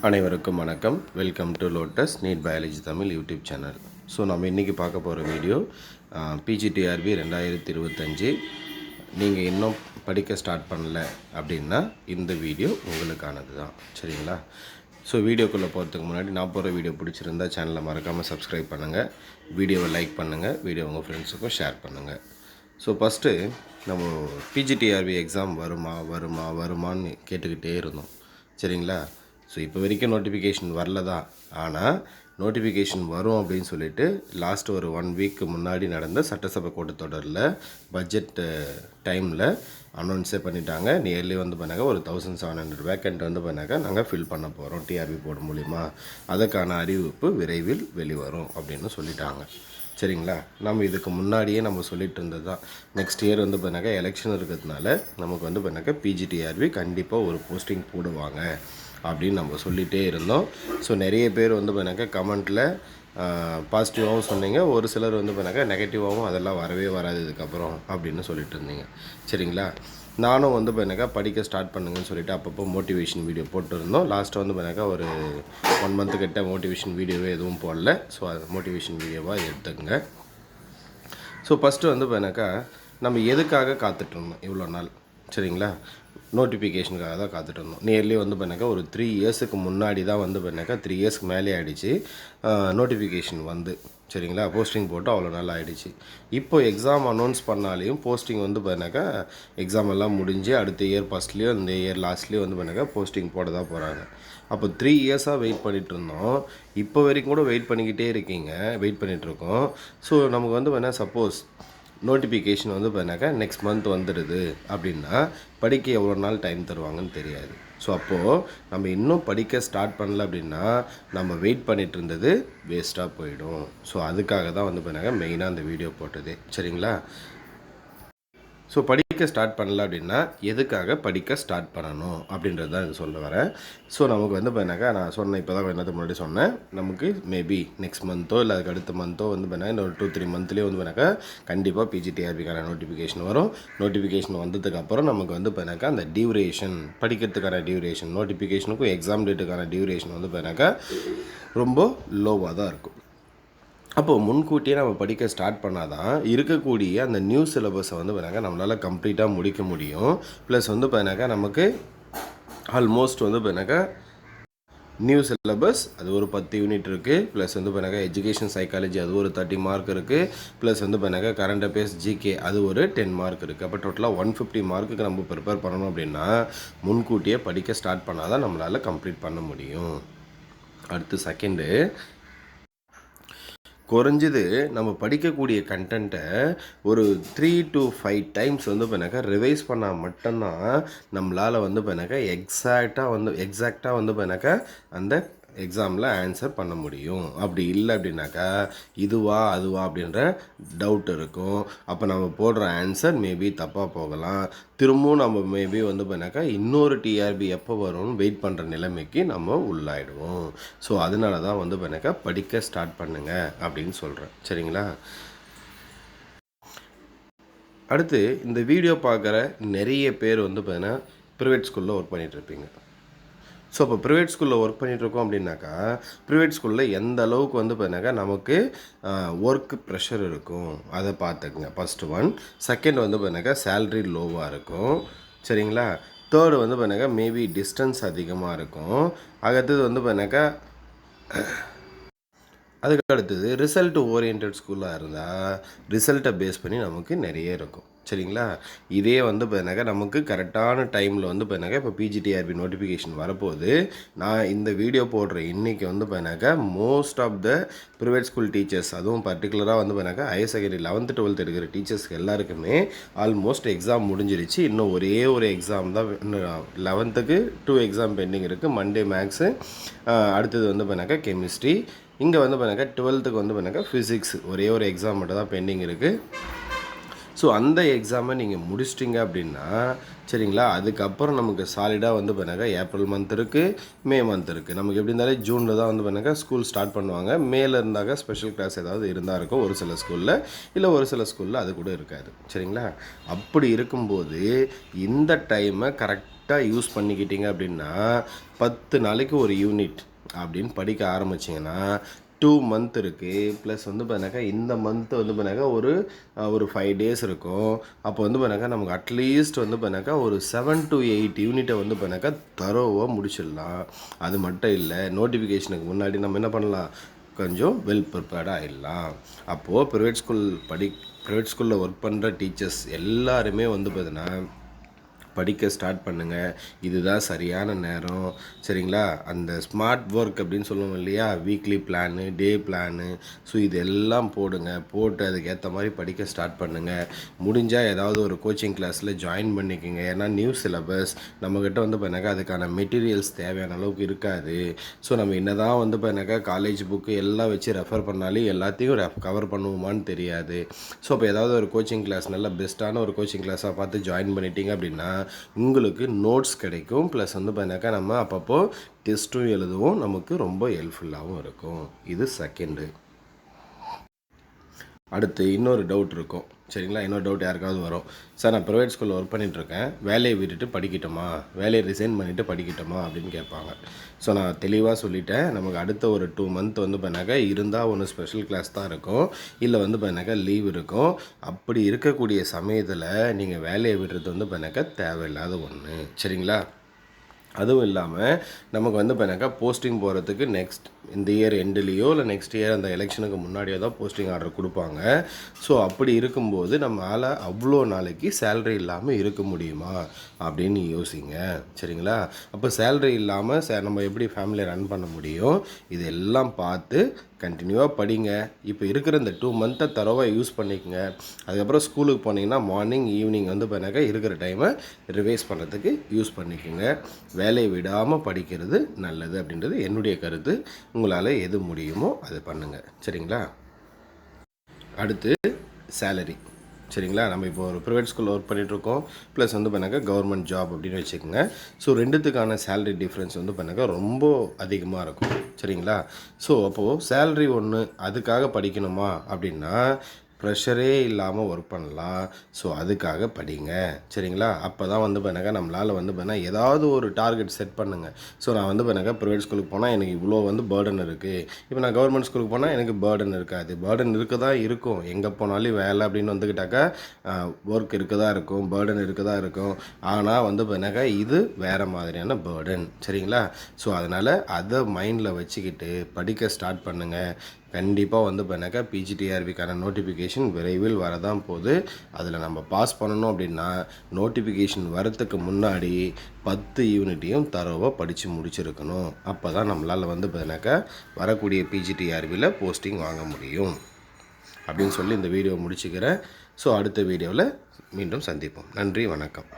அனைவருக்கும் வணக்கம். Welcome to Lotus NEET biology Tamil YouTube channel. So நம்ம இன்றைக்கி பார்க்க போகிற வீடியோ பிஜிடிஆர்பி 2025. நீங்கள் இன்னும் படிக்க ஸ்டார்ட் பண்ணல அப்படின்னா இந்த வீடியோ உங்களுக்கானது தான். சரிங்களா? ஸோ வீடியோக்குள்ளே போகிறதுக்கு முன்னாடி நான் போகிற வீடியோ பிடிச்சிருந்தால் சேனலை மறக்காமல் சப்ஸ்கிரைப் பண்ணுங்கள், வீடியோவை லைக் பண்ணுங்கள், வீடியோ உங்கள் ஃப்ரெண்ட்ஸுக்கும் ஷேர் பண்ணுங்கள். ஸோ ஃபஸ்ட்டு நம்ம பிஜிடிஆர்பி எக்ஸாம் வருமான்னு கேட்டுக்கிட்டே இருந்தோம். சரிங்களா? ஸோ இப்போ வரைக்கும் நோட்டிஃபிகேஷன் வரல தான். ஆனால் நோட்டிஃபிகேஷன் வரும் அப்படின்னு சொல்லிட்டு லாஸ்ட் ஒரு 1 வீக்கு முன்னாடி நடந்த சட்டசபை கூட்டத்தொடரில் பட்ஜெட் டைமில் அனௌன்ஸே பண்ணிட்டாங்க. நியர்லி பண்ணாங்க ஒரு 1700 வேக்கண்ட் பண்ணாங்க நாங்கள் ஃபில் பண்ண போகிறோம் டிஆர்பி போர்டு மூலிமா. அதற்கான அறிவிப்பு விரைவில் வெளிவரும் அப்படின்னு சொல்லிட்டாங்க. சரிங்களா? நம்ம இதுக்கு முன்னாடியே நம்ம சொல்லிட்டு இருந்தது தான். நெக்ஸ்ட் இயர் பண்ணாக்க எலெக்ஷன் இருக்கிறதுனால நமக்கு பண்ணாக்க பிஜிடிஆர்பி கண்டிப்பாக ஒரு போஸ்டிங் போடுவாங்க அப்படின்னு நம்ம சொல்லிகிட்டே இருந்தோம். ஸோ நிறைய பேர் பண்ணாக்க கமெண்ட்டில் பாசிட்டிவாகவும் சொன்னீங்க, ஒரு சிலர் பண்ணாக்க நெகட்டிவாகவும் அதெல்லாம் வரவே வராது இதுக்கப்புறம் அப்படின்னு சொல்லிட்டு இருந்தீங்க. சரிங்களா? நானும் பண்ணாக்கா படிக்க ஸ்டார்ட் பண்ணுங்கன்னு சொல்லிவிட்டு அப்பப்போ மோட்டிவேஷன் வீடியோ போட்டுருந்தோம். லாஸ்ட்டு பண்ணாக்கா ஒரு 1 மந்த்து கிட்ட மோட்டிவேஷன் வீடியோவே எதுவும் போடல. ஸோ அது மோட்டிவேஷன் வீடியோவாக எடுத்துக்கங்க. ஸோ ஃபஸ்ட்டு பண்ணாக்கா நம்ம எதுக்காக காத்துட்ருந்தோம் இவ்வளோ நாள்? சரிங்களா? நோட்டிஃபிகேஷனுக்காக தான் காத்துட்டு இருந்தோம். நியர்லி பண்ணாக்கா ஒரு 3 இயர்ஸுக்கு முன்னாடி தான் பண்ணாக்கா 3 இயர்ஸ்க்கு மேலே ஆகிடுச்சு நோட்டிஃபிகேஷன் சரிங்களா? போஸ்டிங் போட்டு அவ்வளோ நாள் ஆகிடுச்சு. இப்போ எக்ஸாம் அனௌன்ஸ் பண்ணாலையும் போஸ்டிங் பண்ணாக்கா எக்ஸாம் எல்லாம் முடிஞ்சு அடுத்த இயர் ஃபஸ்ட்லேயோ இந்த இயர் லாஸ்ட்லேயோ பண்ணாக்கா போஸ்டிங் போட தான் போகிறாங்க. அப்போ 3 இயர்ஸாக வெயிட் பண்ணிகிட்டு இருந்தோம். இப்போ வரைக்கும் கூட வெயிட் பண்ணிக்கிட்டே இருக்கீங்க, வெயிட் பண்ணிகிட்ருக்கோம். ஸோ நமக்கு பண்ணால் சப்போஸ் நோட்டிஃபிகேஷன் பண்ணாக்கா நெக்ஸ்ட் மந்த் வந்துடுது அப்படின்னா படிக்க எவ்வளோ நாள் டைம் தருவாங்கன்னு தெரியாது. ஸோ அப்போது நம்ம இன்னும் படிக்க ஸ்டார்ட் பண்ணல அப்படின்னா நம்ம வெயிட் பண்ணிகிட்டு இருந்தது வேஸ்ட்டாக போயிடும். ஸோ அதுக்காக தான் பண்ணாக்கா மெயினாக அந்த வீடியோ போட்டது. சரிங்களா? ஸோ படிக்க ஸ்டார்ட் பண்ணல அப்படின்னா எதுக்காக படிக்க ஸ்டார்ட் பண்ணணும் அப்படின்றது தான் இது சொல்ல வரேன். ஸோ நமக்கு பண்ணாக்கா நான் சொன்னேன், இப்போ தான் என்னது முன்னாடி சொன்னேன், நமக்கு மேபி நெக்ஸ்ட் மந்த்தோ இல்லை அதுக்கு அடுத்த மந்த்தோ பண்ணால் இந்த ஒரு 2-3 மந்த்லேயே பண்ணாக்கா கண்டிப்பாக பிஜிடிஆர்பிக்கான நோட்டிஃபிகேஷன் வரும். நோட்டிஃபிகேஷன் வந்ததுக்கப்புறம் நமக்கு பண்ணாக்கா அந்த டியூரேஷன், படிக்கிறதுக்கான டியூரேஷன், நோட்டிஃபிகேஷனுக்கும் எக்ஸாம் டேட்டுக்கான டியூரேஷன் பண்ணாக்கா ரொம்ப லோவாக தான் இருக்கும். அப்போது முன்கூட்டியே நம்ம படிக்க ஸ்டார்ட் பண்ணால் தான் இருக்கக்கூடிய அந்த நியூ சிலபஸை பண்ணாக்கா நம்மளால் கம்ப்ளீட்டாக முடிக்க முடியும். ப்ளஸ் பண்ணாக்கா நமக்கு ஆல்மோஸ்ட் பண்ணாக்கா நியூ சிலபஸ் அது ஒரு 10 யூனிட் இருக்குது. ப்ளஸ் பண்ணாக்கா எஜுகேஷன் சைக்காலஜி அது ஒரு 30 மார்க் இருக்குது. ப்ளஸ் பண்ணாக்கா கரண்ட் அஃபேர்ஸ் ஜிகே அது ஒரு 10 மார்க் இருக்குது. அப்போ டோட்டலாக 150 மார்க்குக்கு நம்ம ப்ரிப்பேர் பண்ணணும் அப்படின்னா முன்கூட்டியே படிக்க ஸ்டார்ட் பண்ணால் தான் நம்மளால் கம்ப்ளீட் பண்ண முடியும். அடுத்து செகண்டு, குறைஞ்சது நம்ம படிக்கக்கூடிய கண்டென்ட்டை ஒரு 3 to 5 டைம்ஸ் பண்ணாக்கா ரிவைஸ் பண்ணால் மட்டும்தான் நம்மளால் பண்ணாக்கா எக்ஸாக்டாக பண்ணாக்கா அந்த எக்ஸாமில் ஆன்சர் பண்ண முடியும். அப்படி இல்லை அப்படின்னாக்கா இதுவா அதுவா அப்படின்ற டவுட் இருக்கும். அப்போ நம்ம போடுற ஆன்சர் மேபி தப்பாக போகலாம். திரும்பவும் நம்ம மேபி பண்ணாக்கா இன்னொரு டிஆர்பி எப்போ வரும்னு வெயிட் பண்ணுற நிலைமைக்கு நம்ம உள்ளாயிடுவோம். ஸோ அதனால தான் பண்ணாக்கா படிக்க ஸ்டார்ட் பண்ணுங்க அப்படின்னு சொல்கிறேன். சரிங்களா? அடுத்து இந்த வீடியோ பார்க்குற நிறைய பேர் பார்த்தீங்கன்னா ப்ரைவேட் ஸ்கூலில் ஒர்க் பண்ணிகிட்ருப்பீங்க. ஸோ இப்போ ப்ரைவேட் ஸ்கூலில் ஒர்க் பண்ணிகிட்ருக்கோம் அப்படின்னாக்கா ப்ரைவேட் ஸ்கூலில் எந்த அளவுக்கு பார்த்தீங்கன்னாக்கா நமக்கு ஒர்க் ப்ரெஷர் இருக்கும் அதை பார்த்துக்குங்க. First one. செகண்ட் பார்த்தீங்கன்னாக்கா சேல்ரி லோவாக இருக்கும். சரிங்களா? தேர்டு பார்த்தீங்கன்னாக்கா மேபி டிஸ்டன்ஸ் அதிகமாக இருக்கும். அடுத்தது பார்த்தீங்கன்னாக்கா அதுக்கு அடுத்தது ரிசல்ட் ஓரியன்ட் ஸ்கூலாக இருந்தால் ரிசல்ட்டை பேஸ் பண்ணி நமக்கு நிறைய இருக்கும். சரிங்களா? இதே பார்த்தீங்கன்னாக்கா நமக்கு கரெக்டான டைமில் பார்த்தீங்கன்னாக்கா இப்போ பிஜிடிஆர்பி நோட்டிஃபிகேஷன் வரப்போகுது. நான் இந்த வீடியோ போடுற இன்றைக்கி பார்த்தீங்கன்னாக்கா most of the private school teachers, அதுவும் பர்டிகுலராக பார்த்தீங்கன்னாக்கா ஹையர் செகண்டரி 11th 12th எடுக்கிற டீச்சர்ஸ்க்கு எல்லாருக்குமே ஆல்மோஸ்ட் எக்ஸாம் முடிஞ்சிருச்சு. இன்னும் ஒரே ஒரு எக்ஸாம் தான் 11th 2 எக்ஸாம் பெண்டிங் இருக்குது. மண்டே மேக்ஸு, அடுத்தது பார்த்தீங்கன்னாக்கா கெமிஸ்ட்ரி. இங்கே பார்த்தீங்கன்னாக்கா 12th பார்த்தீங்கன்னாக்கா ஃபிசிக்ஸ் ஒரே ஒரு எக்ஸாம் மட்டும் தான் பெண்டிங் இருக்குது. ஸோ அந்த எக்ஸாமை நீங்கள் முடிச்சிட்டிங்க அப்படின்னா சரிங்களா, அதுக்கப்புறம் நமக்கு சாலிடாக பார்த்தீங்கன்னாக்கா ஏப்ரல் மந்த் இருக்குது, மே மந்த் இருக்குது. நமக்கு எப்படி இருந்தாலும் ஜூனில் தான் பார்த்தீங்கன்னாக்கா ஸ்கூல் ஸ்டார்ட் பண்ணுவாங்க. மேலே இருந்தாக்கா ஸ்பெஷல் கிளாஸ் ஏதாவது இருந்தால் இருக்கும் ஒரு சில ஸ்கூலில், இல்லை ஒரு சில ஸ்கூலில் அது கூட இருக்காது. சரிங்களா? அப்படி இருக்கும்போது இந்த டைமை கரெக்டாக கரெக்டாக யூஸ் பண்ணிக்கிட்டீங்க அப்படின்னா 10 நாளைக்கு ஒரு யூனிட் அப்படின்னு படிக்க ஆரம்பிச்சிங்கன்னா 2 மந்த் இருக்குது. ப்ளஸ் வந்து பார்த்தினாக்கா இந்த மந்த்து வந்து பார்த்தினாக்கா ஒரு 5 டேஸ் இருக்கும். அப்போ வந்து பார்த்தினாக்கா நமக்கு அட்லீஸ்ட் வந்து பார்த்தினாக்கா ஒரு 7 to 8 யூனிட்டை வந்து பார்த்தினாக்கா தரோவாக முடிச்சிடலாம். அது மட்டும் இல்லை, நோட்டிஃபிகேஷனுக்கு முன்னாடி நம்ம என்ன பண்ணலாம், கொஞ்சம் வெல் ப்ரிப்பேர்டாக ஆகிடலாம். அப்போது ப்ரைவேட் ஸ்கூலில் ஒர்க் பண்ணுற டீச்சர்ஸ் எல்லாருமே வந்து பார்த்தீங்கன்னா படிக்க ஸ்டார்ட் பண்ணுங்கள். இதுதான் சரியான நேரம். சரிங்களா? அந்த ஸ்மார்ட் ஒர்க் அப்படின்னு சொல்லுவோம் இல்லையா, வீக்லி பிளானு, டே பிளானு, ஸோ இதெல்லாம் போட்டு அதுக்கேற்ற மாதிரி படிக்க ஸ்டார்ட் பண்ணுங்கள். முடிஞ்சால் ஏதாவது ஒரு கோச்சிங் கிளாஸில் ஜாயின் பண்ணிக்கோங்க. ஏன்னா நியூ சிலபஸ் நம்மக்கிட்ட வந்து பார்த்தினாக்கா அதுக்கான மெட்டீரியல்ஸ் தேவையான அளவுக்கு இருக்காது. ஸோ நம்ம என்ன தான் வந்து பார்த்தினாக்கா காலேஜ் புக்கு எல்லாம் வச்சு ரெஃபர் பண்ணாலும் எல்லாத்தையும் கவர் பண்ணுவோமான்னு தெரியாது. ஸோ இப்போ ஏதாவது ஒரு கோச்சிங் கிளாஸ், நல்ல பெஸ்ட்டான ஒரு கோச்சிங் கிளாஸாக பார்த்து ஜாயின் பண்ணிட்டீங்க அப்படின்னா உங்களுக்கு நோட்ஸ் கிடைக்கும். ப்ளஸ் வந்து பார்த்தினாக்கா நம்ம அப்பப்போ டெஸ்ட்டும் எழுதுவோம். நமக்கு ரொம்ப ஹெல்ப்ஃபுல்லாகவும் இருக்கும். இது செகண்டு. அடுத்து இன்னொரு டவுட் இருக்கும். சரிங்களா? இன்னொரு டவுட் யாருக்காவது வரும், சார் நான் ப்ரைவேட் ஸ்கூலில் ஒர்க் பண்ணிகிட்ருக்கேன், வேலையை விட்டுட்டு படிக்கட்டுமா, வேலையை ரிசைன் பண்ணிவிட்டு படிக்கட்டுமா அப்படின்னு கேட்பாங்க. ஸோ நான் தெளிவாக சொல்லிட்டேன். நமக்கு அடுத்த ஒரு 2 மந்த் வந்து பார்த்தினாக்கா இருந்தால் ஒன்று ஸ்பெஷல் கிளாஸ் தான் இருக்கும், இல்லை வந்து பார்த்தினாக்கா லீவ் இருக்கும். அப்படி இருக்கக்கூடிய சமயத்தில் நீங்கள் வேலையை விடுறது வந்து பார்த்தினாக்கா தேவையில்லாத ஒன்று. சரிங்களா? அதுவும் இல்லாமல் நமக்கு வந்து பார்த்தினாக்கா போஸ்டிங் போகிறதுக்கு இந்த இயர் எண்டுலேயோ இல்லை நெக்ஸ்ட் இயர் அந்த எலெக்ஷனுக்கு முன்னாடியோ தான் போஸ்டிங் ஆர்டர் கொடுப்பாங்க. ஸோ அப்படி இருக்கும்போது நம்மளால் அவ்வளோ நாளைக்கு சேலரி இல்லாமல் இருக்க முடியுமா அப்படின்னு யோசிங்க. சரிங்களா? அப்போ சேலரி இல்லாமல் நம்ம எப்படி ஃபேமிலியை ரன் பண்ண முடியும்? இதெல்லாம் பார்த்து கண்டினியூவாக படிங்க. இப்போ இருக்கிற இந்த 2 மந்த்தை தரவாக யூஸ் பண்ணிக்கோங்க. அதுக்கப்புறம் ஸ்கூலுக்கு போனீங்கன்னா மார்னிங் ஈவினிங் வந்து பார்த்தினாக்கா இருக்கிற டைமை ரிவைஸ் பண்ணுறதுக்கு யூஸ் பண்ணிக்கோங்க. வேலையை விடாமல் படிக்கிறது நல்லது அப்படின்றது என்னுடைய கருத்து. உங்களால் எது முடியுமோ அதை பண்ணுங்கள். சரிங்களா? அடுத்து சேலரி. சரிங்களா? நம்ம இப்போ ஒரு ப்ரைவேட் ஸ்கூலில் ஒர்க் பண்ணிகிட்ருக்கோம், ப்ளஸ் வந்து பார்த்தினாக்கா கவர்மெண்ட் ஜாப் அப்படின்னு வச்சுக்கோங்க. ஸோ ரெண்டுத்துக்கான சேலரி டிஃப்ரென்ஸ் வந்து பார்த்தினாக்கா ரொம்ப அதிகமாக இருக்கும். சரிங்களா? ஸோ அப்போது சேலரி ஒன்று அதுக்காக படிக்கணுமா அப்படின்னா ப்ரெஷரே இல்லாமல் ஒர்க் பண்ணலாம். ஸோ அதுக்காக படிங்க. சரிங்களா? அப்போ தான் வந்து பார்த்தினாக்கா நம்மளால் வந்து பார்த்தினா ஏதாவது ஒரு டார்கெட் செட் பண்ணுங்கள். ஸோ நான் வந்து பார்த்தினாக்கா ப்ரைவேட் ஸ்கூலுக்கு போனால் எனக்கு இவ்வளோ வந்து பேர்டன் இருக்குது, இப்போ நான் கவர்மெண்ட் ஸ்கூலுக்கு போனால் எனக்கு பேர்டன் இருக்காது. பேர்டன் இருக்க தான் இருக்கும். எங்கே போனாலும் வேலை அப்படின்னு வந்துக்கிட்டாக்கா ஒர்க் இருக்க தான் இருக்கும், பேர்டன் இருக்க தான் இருக்கும். ஆனால் வந்து பார்த்தினாக்கா இது வேறு மாதிரியான பேர்டன். சரிங்களா? ஸோ அதனால் அதை மைண்டில் வச்சுக்கிட்டு படிக்க ஸ்டார்ட் பண்ணுங்கள். கண்டிப்பாக வந்து பார்த்தினாக்கா பிஜிடிஆர்பிக்கான நோட்டிஃபிகேஷன் விரைவில் வரதான் போகுது. அதில் நம்ம பாஸ் பண்ணணும் அப்படின்னா நோட்டிஃபிகேஷன் வரத்துக்கு முன்னாடி 10 யூனிட்டையும் தரோவாக படித்து முடிச்சிருக்கணும். அப்போ தான் நம்மளால் வந்து பார்த்தினாக்கா வரக்கூடிய பிஜிடிஆர்பியில் போஸ்டிங் வாங்க முடியும் அப்படின்னு சொல்லி இந்த வீடியோ முடிச்சுக்கிறேன். ஸோ அடுத்த வீடியோவில் மீண்டும் சந்திப்போம். நன்றி, வணக்கம்.